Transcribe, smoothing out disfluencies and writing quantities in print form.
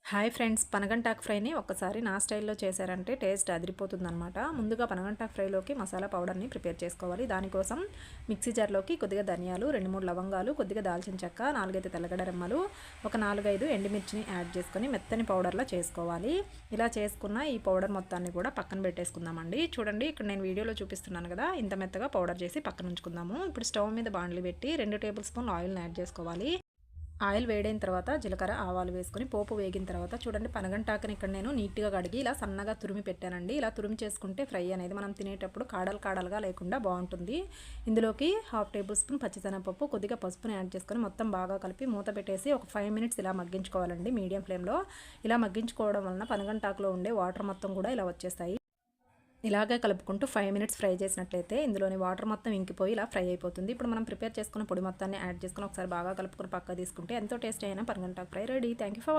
Hi friends, పనగంటాకు ఫ్రైని ఒక్కసారి నా స్టైల్లో చేశారంటే టేస్ట్ అదిరిపోతుందనమాట. ముందుగా పనగంటాకు ఫ్రైలోకి మసాలా పౌడర్ని ప్రిపేర్ చేసుకోవాలి. దానికోసం మిక్సీ జార్లోకి కొద్దిగా ధనియాలు, 2-3 లవంగాలు, కొద్దిగా దాల్చిన చెక్క, 4-5 తెల్లగడ్డ రెమ్మలు, ఒక 4-5 ఎండుమిర్చిని యాడ్ చేసుకొని మెత్తని పౌడర్లా చేసుకోవాలి. ఇలా చేసుకున్న ఈ పౌడర్ మొత్తాన్ని కూడా పక్కన పెట్టేసుకుందామండి. చూడండి, ఇక్కడ నేను వీడియోలో చూపిస్తున్నాను కదా, ఇంత మెత్తగా పౌడర్ చేసి పక్కన ఉంచుకుందాము. ఇప్పుడు స్టవ్ మీద బాండ్లీ పెట్టి 2 టేబుల్ స్పూన్లు ఆయిల్ని యాడ్ చేసుకోవాలి. ఆయిల్ వేడైన తర్వాత జీలకర్ర, ఆవాలు వేసుకొని పోపు వేగిన తర్వాత చూడండి, పనగంటాకుని ఇక్కడ నేను నీట్గా కడిగి ఇలా సన్నగా తురిమి పెట్టానండి. ఇలా తురిమి చేసుకుంటే ఫ్రై అనేది మనం తినేటప్పుడు కాడలు కాడలుగా లేకుండా బాగుంటుంది. ఇందులోకి 1/2 టేబుల్ స్పూన్ పచ్చిశనగపప్పు, కొద్దిగా పసుపుని యాడ్ చేసుకొని మొత్తం బాగా కలిపి మూత పెట్టేసి ఒక 5 మినిట్స్ ఇలా మగ్గించుకోవాలండి మీడియం ఫ్లేమ్లో. ఇలా మగ్గించుకోవడం వలన పనగంటాకులో ఉండే వాటర్ మొత్తం కూడా ఇలా వచ్చేస్తాయి. ఇలాగే కలుపుకుంటూ 5 మినిట్స్ ఫ్రై చేసినట్లయితే ఇందులోని వాటర్ మొత్తం ఇంకిపోయి ఇలా ఫ్రై అయిపోతుంది. ఇప్పుడు మనం ప్రిపేర్ చేసుకున్న పొడి మొత్తాన్ని యాడ్ చేసుకొని ఒకసారి బాగా కలుపుకొని పక్క తీసుకుంటే ఎంతో టేస్టీ అయిన పనగంటాకు fry ready. Thank you for